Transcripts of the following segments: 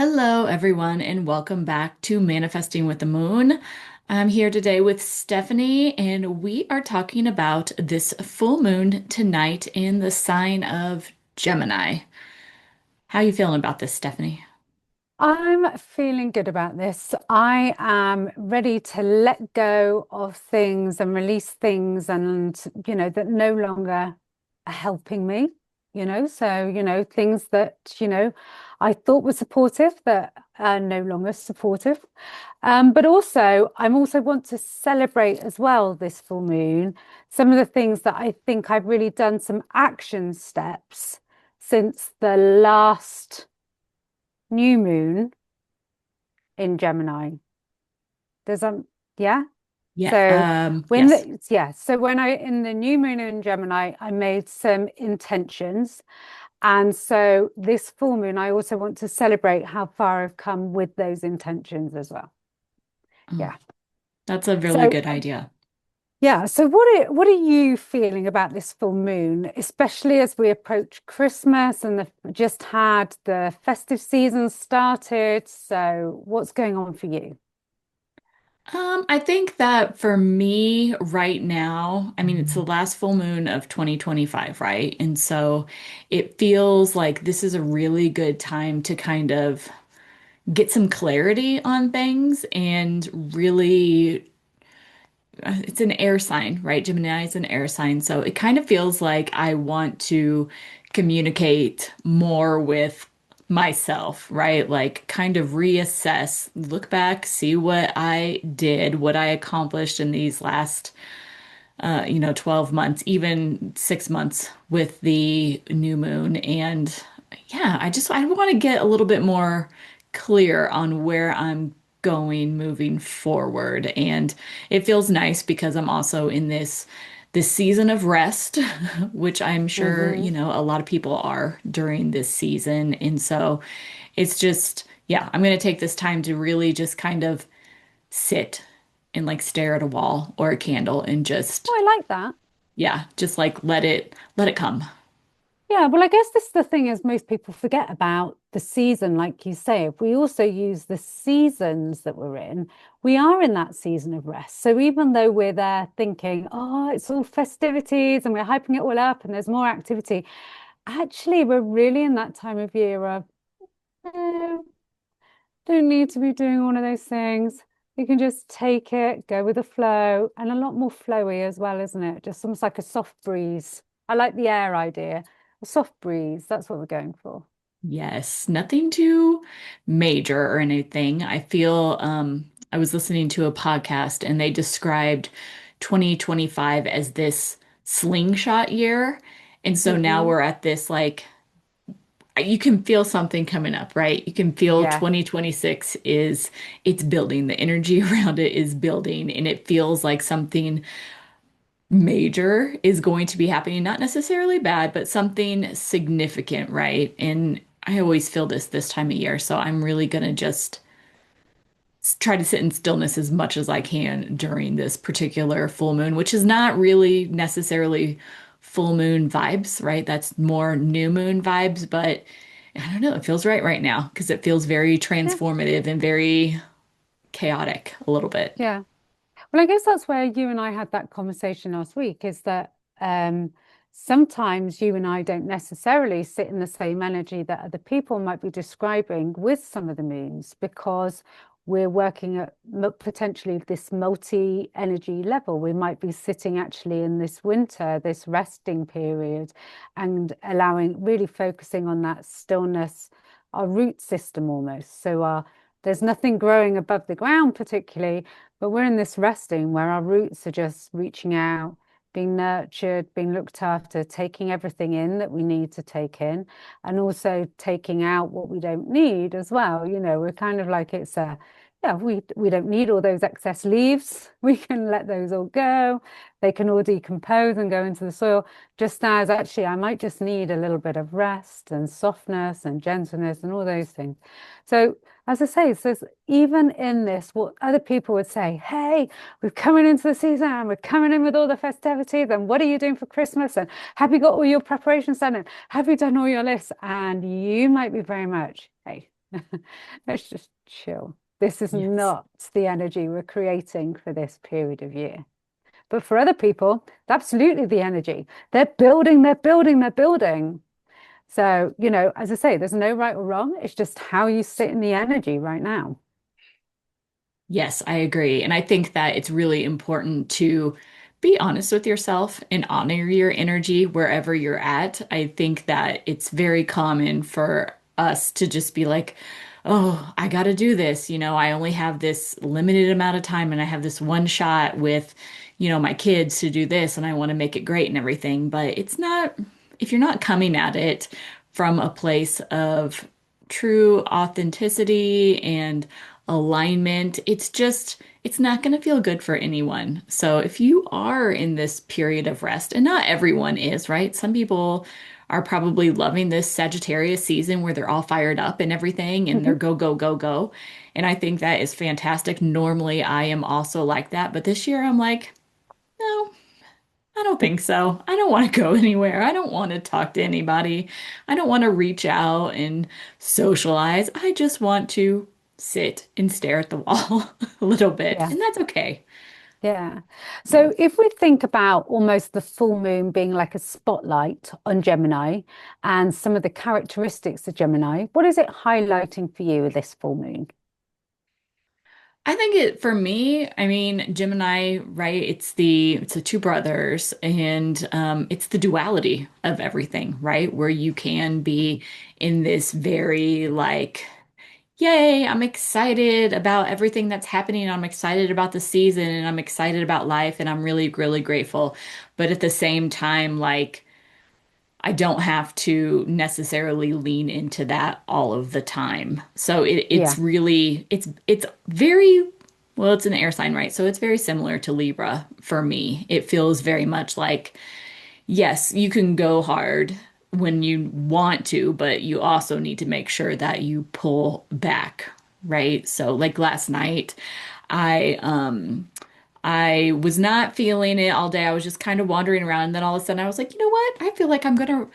Hello, everyone, and welcome back to Manifesting with the Moon. I'm here today with Stephanie, and we are talking about this full moon tonight in the sign of Gemini. How are you feeling about this, Stephanie? I'm feeling good about this. I am ready to let go of things and release things that no longer are helping me, things that, I thought were supportive that are no longer supportive. But also, I'm also want to celebrate as well this full moon, some of the things that I think I've really done some action steps since the last new moon in Gemini. There's yeah. Yeah, So yes. so when I in the new moon in Gemini, I made some intentions. And so this full moon, I also want to celebrate how far I've come with those intentions as well. Oh, Yeah. that's a really So good idea. yeah, so what are you feeling about this full moon, especially as we approach Christmas and just had the festive season started? So what's going on for you? I think that for me right now, I mean, it's the last full moon of 2025, right? And so it feels like this is a really good time to kind of get some clarity on things and really it's an air sign, right? Gemini is an air sign. So it kind of feels like I want to communicate more with myself, right? Like kind of reassess, look back, see what I did, what I accomplished in these last 12 months, even 6 months with the new moon. And yeah, I want to get a little bit more clear on where I'm going moving forward. And it feels nice because I'm also in this season of rest, which I'm sure, Hmm. a lot of people are during this season. And so it's just, yeah, I'm going to take this time to really just kind of sit and like stare at a wall or a candle and just Oh, I like that. yeah, just like let it come. Yeah, well, I guess this is the thing is most people forget about the season, like you say. If we also use the seasons that we're in, we are in that season of rest. So even though we're there thinking, oh, it's all festivities and we're hyping it all up and there's more activity, actually we're really in that time of year of don't need to be doing all of those things. You can just take it, go with the flow, and a lot more flowy as well, isn't it? Just almost like a soft breeze. I like the air idea. A soft breeze, that's what we're going for. Yes, nothing too major or anything. I feel I was listening to a podcast and they described 2025 as this slingshot year. And so now Hmm. we're at this like you can feel something coming up, right? You can feel Yeah. 2026 is it's building. The energy around it is building and it feels like something major is going to be happening, not necessarily bad, but something significant, right? And I always feel this time of year, so I'm really gonna just try to sit in stillness as much as I can during this particular full moon, which is not really necessarily full moon vibes, right? That's more new moon vibes, but I don't know, it feels right now because it feels very Yeah. transformative and very chaotic a little bit. Yeah. Well, I guess that's where you and I had that conversation last week, is that sometimes you and I don't necessarily sit in the same energy that other people might be describing with some of the moons because we're working at potentially this multi-energy level. We might be sitting actually in this winter, this resting period, and allowing, really focusing on that stillness, our root system almost. There's nothing growing above the ground particularly, but we're in this resting where our roots are just reaching out, being nurtured, being looked after, taking everything in that we need to take in, and also taking out what we don't need as well. We're kind of like yeah, we don't need all those excess leaves. We can let those all go. They can all decompose and go into the soil. Just as actually, I might just need a little bit of rest and softness and gentleness and all those things. So as I say, so even in this, what other people would say, hey, we're coming into the season and we're coming in with all the festivities. And what are you doing for Christmas? And have you got all your preparations done? And have you done all your lists? And you might be very much, hey, Let's just chill. This is Yes. not the energy we're creating for this period of year. But for other people, it's absolutely the energy. They're building, they're building, they're building. So, as I say, there's no right or wrong. It's just how you sit in the energy right now. Yes, I agree. And I think that it's really important to be honest with yourself and honor your energy wherever you're at. I think that it's very common for us to just be like, oh, I got to do this. I only have this limited amount of time and I have this one shot with, my kids to do this and I want to make it great and everything. But it's not, if you're not coming at it from a place of true authenticity and alignment, it's not going to feel good for anyone. So if you are in this period of rest, and not everyone is, right? Some people are probably loving this Sagittarius season where they're all fired up and everything and they're Mhm. go, go, go, go. And I think that is fantastic. Normally, I am also like that. But this year, I'm like, no, I don't think so. I don't want to go anywhere. I don't want to talk to anybody. I don't want to reach out and socialize. I just want to sit and stare at the wall a little bit. Yeah. And that's okay. Yeah. Yeah. So if we think about almost the full moon being like a spotlight on Gemini and some of the characteristics of Gemini, what is it highlighting for you this full moon? I think for me, I mean, Gemini, right? It's the two brothers and it's the duality of everything, right? Where you can be in this very like yay, I'm excited about everything that's happening. I'm excited about the season and I'm excited about life and I'm really, really grateful. But at the same time, like, I don't have to necessarily lean into that all of the time. So it's Yeah. really, it's very, well, it's an air sign, right? So it's very similar to Libra for me. It feels very much like, yes, you can go hard when you want to, but you also need to make sure that you pull back, right? So like last night, I I was not feeling it all day. I was just kind of wandering around, and then all of a sudden I was like, you know what? I feel like I'm gonna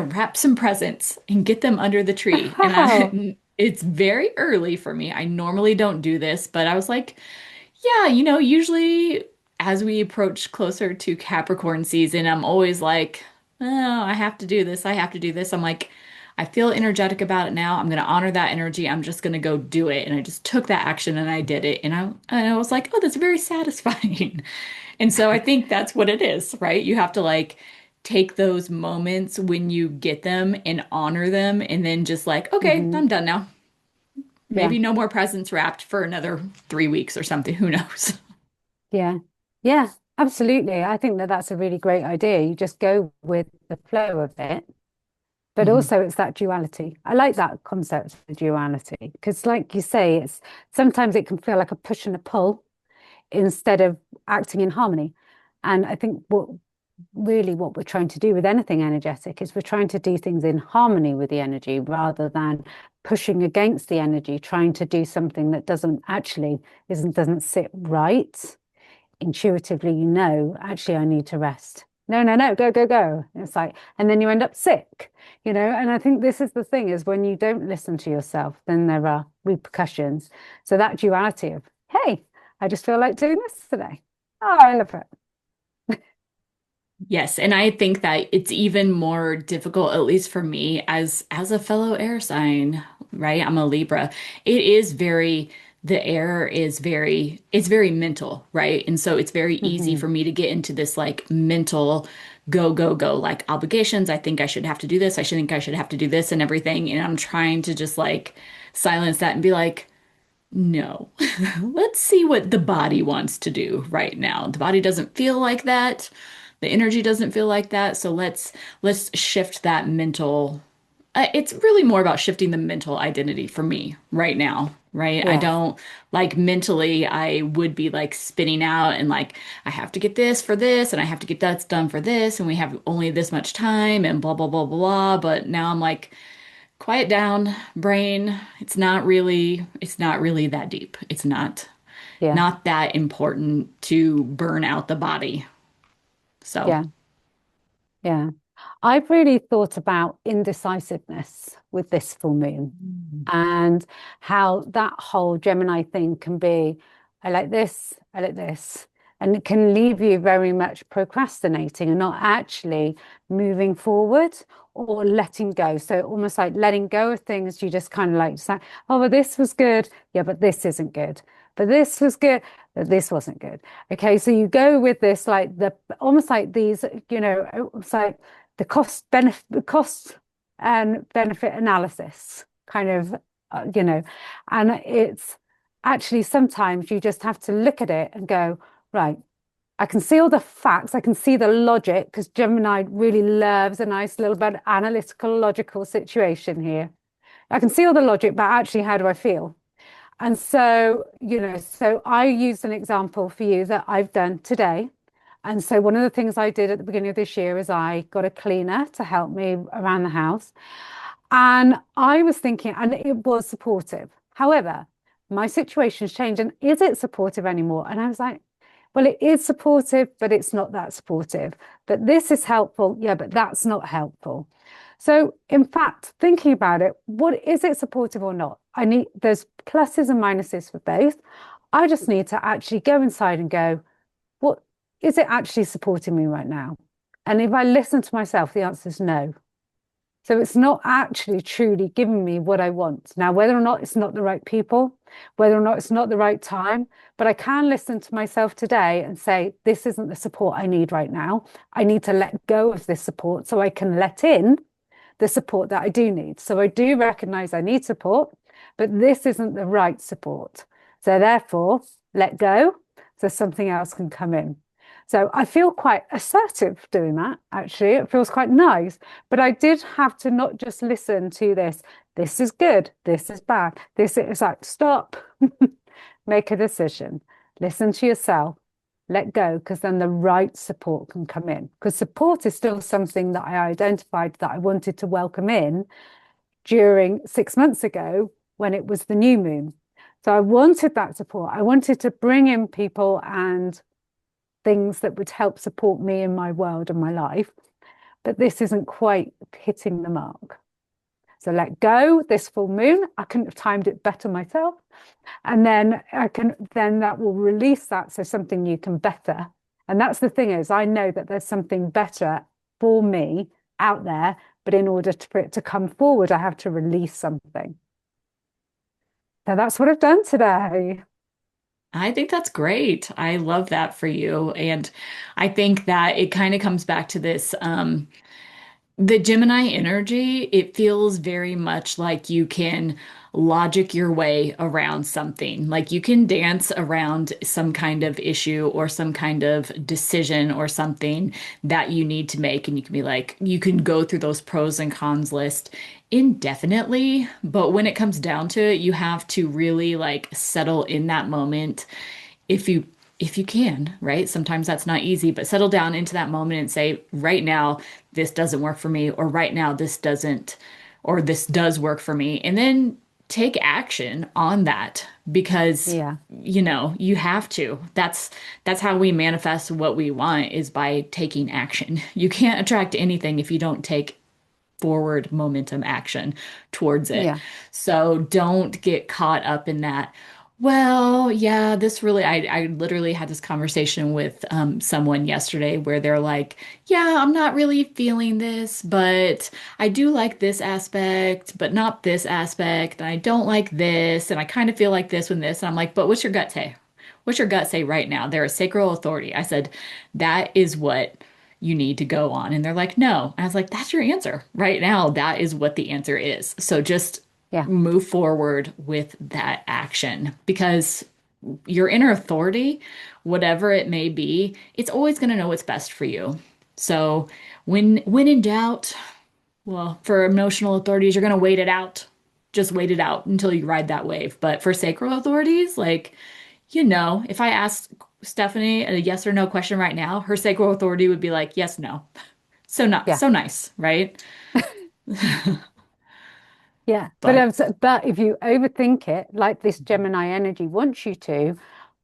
wrap some presents and get them under the tree. And Oh, it's very early for me. I normally don't do this, but I was like, yeah, usually as we approach closer to Capricorn season, I'm always like, oh, I have to do this. I have to do this. I'm like, I feel energetic about it now. I'm going to honor that energy. I'm just going to go do it. And I just took that action and I did it. And I was like, oh, that's very satisfying. And so I think that's what it is, right? You have to like take those moments when you get them and honor them and then just like, okay, hmm I'm done now. Yeah. Maybe no more presents wrapped for another 3 weeks or something. Who knows? Yeah. Yeah. Absolutely. I think that that's a really great idea. You just go with the flow of it. But Mhm. also it's that duality. I like that concept of duality because like you say, it's sometimes it can feel like a push and a pull instead of acting in harmony. And I think what we're trying to do with anything energetic is we're trying to do things in harmony with the energy rather than pushing against the energy, trying to do something that doesn't sit right. Intuitively, actually I need to rest. No, no, no, go, go, go. It's like, and then you end up sick, and I think this is the thing is when you don't listen to yourself, then there are repercussions. So that duality of, hey, I just feel like doing this today. Oh, I love it. Yes, and I think that it's even more difficult, at least for me, as a fellow air sign, right? I'm a Libra. It is very, the air is very, it's very mental, right? And so it's very easy Hmm. for me to get into this like mental go, go, go, like obligations. I think I should have to do this. I should think I should have to do this and everything. And I'm trying to just like silence that and be like, no, let's see what the body wants to do right now. The body doesn't feel like that. The energy doesn't feel like that. So let's shift that mental. It's really more about shifting the mental identity for me right now, right? I Yes. don't like mentally, I would be like spinning out and like, I have to get this for this and I have to get that done for this and we have only this much time and blah, blah, blah, blah, blah. But now I'm like, quiet down, brain. It's not really that deep. It's Yeah. not that important to burn out the body. So, Yeah. Yeah. I've really thought about indecisiveness with this full moon Mm. and how that whole Gemini thing can be, I like this, I like this. And it can leave you very much procrastinating and not actually moving forward or letting go. So almost like letting go of things, you just kind of like say, oh, well, this was good. Yeah, but this isn't good. But this was good, but this wasn't good. Okay, so you go with this like the almost like these, it's like the cost and benefit analysis kind of, and it's actually sometimes you just have to look at it and go, right, I can see all the facts, I can see the logic, because Gemini really loves a nice little bit analytical, logical situation here. I can see all the logic, but actually, how do I feel? And so, so I used an example for you that I've done today. And so one of the things I did at the beginning of this year is I got a cleaner to help me around the house. And I was thinking, and it was supportive. However, my situation's changed, and is it supportive anymore? And I was like, well, it is supportive, but it's not that supportive. But this is helpful. Yeah, but that's not helpful. So, in fact, thinking about it, what is it supportive or not? There's pluses and minuses for both. I just need to actually go inside and go, what is it actually supporting me right now? And if I listen to myself, the answer is no. So it's not actually truly giving me what I want. Now, whether or not it's not the right people, whether or not it's not the right time, but I can listen to myself today and say, this isn't the support I need right now. I need to let go of this support so I can let in the support that I do need. So I do recognize I need support, but this isn't the right support. So therefore, let go so something else can come in. So I feel quite assertive doing that, actually. It feels quite nice. But I did have to not just listen to this. This is good. This is bad. This is like, stop, make a decision, listen to yourself, let go, because then the right support can come in. Because support is still something that I identified that I wanted to welcome in during 6 months ago when it was the new moon. So I wanted that support. I wanted to bring in people and things that would help support me in my world and my life. But this isn't quite hitting the mark. So let go this full moon. I couldn't have timed it better myself. And then then that will release that so something new can better. And that's the thing is, I know that there's something better for me out there, but in order for it to come forward, I have to release something. So that's what I've done today. I think that's great. I love that for you. And I think that it kind of comes back to this the Gemini energy, it feels very much like you can logic your way around something. Like you can dance around some kind of issue or some kind of decision or something that you need to make. And you can be like, you can go through those pros and cons list indefinitely. But when it comes down to it, you have to really like settle in that moment if you can, right? Sometimes that's not easy, but settle down into that moment and say, right now, this doesn't work for me, or right now, this doesn't, or this does work for me. And then take action on that because, Yeah. you have to. That's how we manifest what we want is by taking action. You can't attract anything if you don't take forward momentum action towards it. Yeah. So don't get caught up in that. Well, yeah, this really, I literally had this conversation with someone yesterday where they're like, yeah, I'm not really feeling this, but I do like this aspect, but not this aspect. And I don't like this. And I kind of feel like this when this. And I'm like, but what's your gut say? What's your gut say right now? They're a sacral authority. I said, that is what you need to go on. And they're like, no. And I was like, that's your answer. Right now, that is what the answer is. So just Yeah. move forward with that action because your inner authority, whatever it may be, it's always going to know what's best for you. So when in doubt, well, for emotional authorities, you're going to wait it out. Just wait it out until you ride that wave. But for sacral authorities, like, if I asked Stephanie a yes or no question right now, her sacral authority would be like, yes, no. So not Yeah. so nice, right? Yeah, But but if you overthink it, like this Gemini energy wants you to,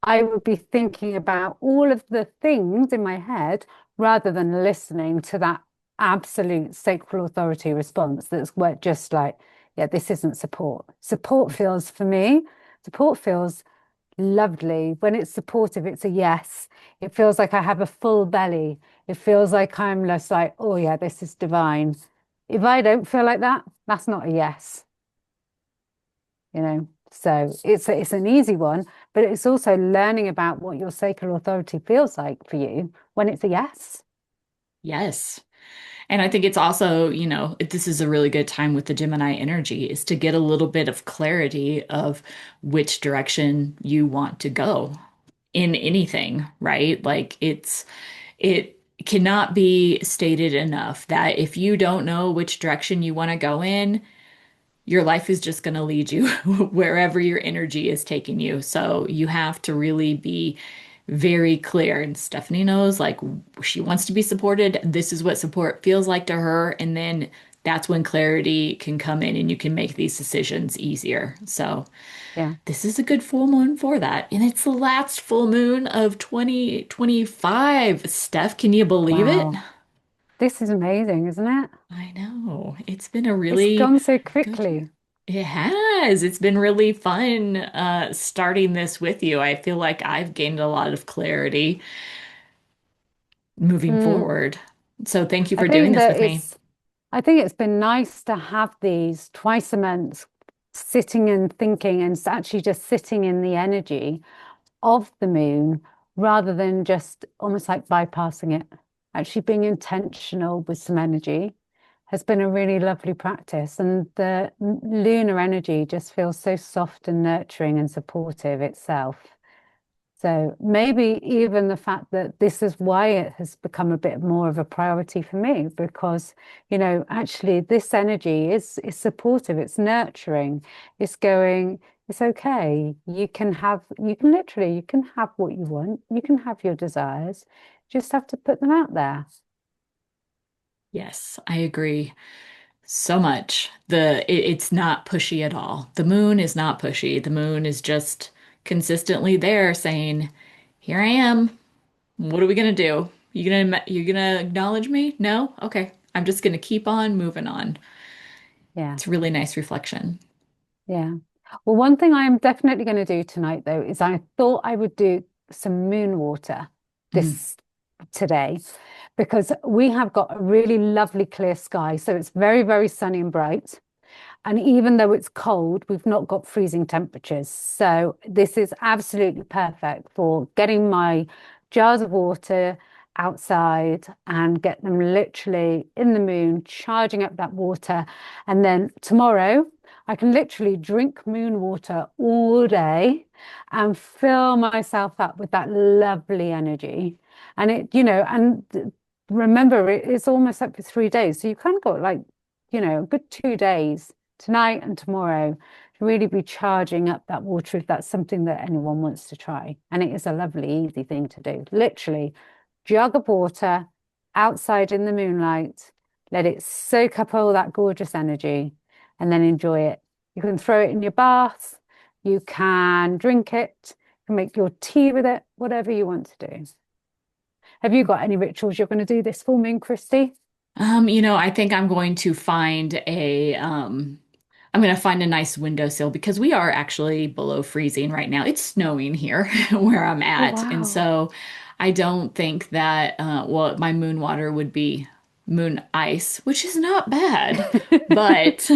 I would be thinking about all of the things in my head rather than listening to that absolute sacral authority response that's where just like, yeah, this isn't support. Support feels for me, support feels lovely. When it's supportive, it's a yes. It feels like I have a full belly. It feels like I'm just like, oh yeah, this is divine. If I don't feel like that, that's not a yes, you know. So it's an easy one, but it's also learning about what your sacral authority feels like for you when it's a yes. Yes. And I think it's also, this is a really good time with the Gemini energy is to get a little bit of clarity of which direction you want to go in anything, right? Like it cannot be stated enough that if you don't know which direction you want to go in, your life is just going to lead you wherever your energy is taking you. So you have to really be very clear. And Stephanie knows, like, she wants to be supported. This is what support feels like to her. And then that's when clarity can come in and you can make these decisions easier. So Yeah. this is a good full moon for that. And it's the last full moon of 2025. Steph, can you believe it? Wow. This is amazing, isn't it? I know. It's been a It's really gone so good year. quickly. It has. It's been really fun starting this with you. I feel like I've gained a lot of clarity moving Mm. forward. So thank you I for doing think this that with me. it's I think it's been nice to have these twice a month sitting and thinking and actually just sitting in the energy of the moon rather than just almost like bypassing it. Actually being intentional with some energy has been a really lovely practice. And the lunar energy just feels so soft and nurturing and supportive itself. So maybe even the fact that this is why it has become a bit more of a priority for me, because, actually this energy is supportive, it's nurturing, it's going, it's okay. You can have what you want, you can have your desires, you just have to put them out there. Yes, I agree so much. It's not pushy at all. The moon is not pushy. The moon is just consistently there saying, "Here I am. What are we gonna do? You gonna acknowledge me? No? Okay. I'm just gonna keep on moving on." Yeah. It's a really nice reflection. Yeah. Well, one thing I am definitely going to do tonight, though, is I thought I would do some moon water Mm. this today because we have got a really lovely clear sky. So it's very, very sunny and bright. And even though it's cold, we've not got freezing temperatures. So this is absolutely perfect for getting my jars of water outside and get them literally in the moon, charging up that water. And then tomorrow, I can literally drink moon water all day and fill myself up with that lovely energy. And remember, it's almost up for 3 days. So you kind of got like, a good 2 days tonight and tomorrow to really be charging up that water if that's something that anyone wants to try. And it is a lovely, easy thing to do. Literally, jug of water outside in the moonlight, let it soak up all that gorgeous energy, and then enjoy it. You can throw it in your bath, you can drink it, you can make your tea with it, whatever you want to do. Have you got any rituals you're going to do this full moon, Kristy? I think I'm gonna find a nice windowsill because we are actually below freezing right now. It's snowing here where I'm Oh, at. And wow. so I don't think that well, my moon water would be moon ice, which is not bad, but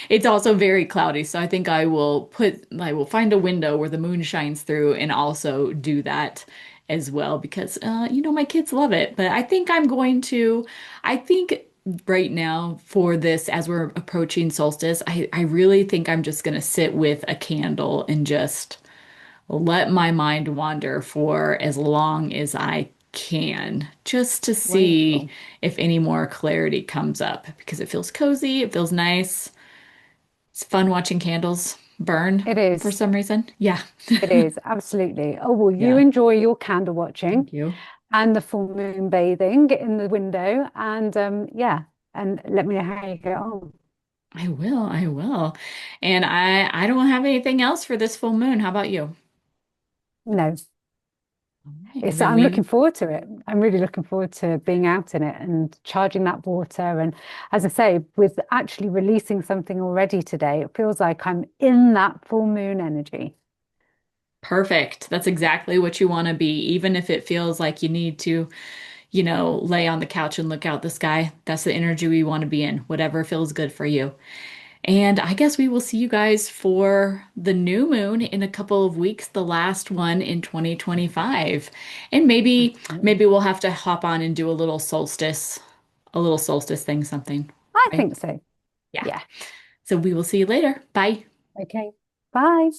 it's also very cloudy. So I think I will find a window where the moon shines through and also do that as well because my kids love it. But I think right now for this, as we're approaching solstice, I really think I'm just gonna sit with a candle and just let my mind wander for as long as I can, just to see Wonderful. if any more clarity comes up because it feels cozy, it feels nice. It's fun watching candles burn It for is. some reason. Yeah. It is, absolutely. Oh, well, you Yeah. enjoy your candle watching Thank you. and the full moon bathing in the window. And yeah, and let me know how you get on. I will. I will. And I don't have anything else for this full moon. How about you? No. All right. Well, It's, then I'm we looking forward to it. I'm really looking forward to being out in it and charging that water. And as I say, with actually releasing something already today, it feels like I'm in that full moon energy. perfect. That's exactly what you want to be, even if it feels like you need to, lay on the couch and look out the sky. That's the energy we want to be in, whatever feels good for you. And I guess we will see you guys for the new moon in a couple of weeks, the last one in 2025. And Absolutely. maybe we'll have to hop on and do a little solstice thing, something, I right? think so. Yeah. Yeah. So we will see you later. Bye. Okay. Bye.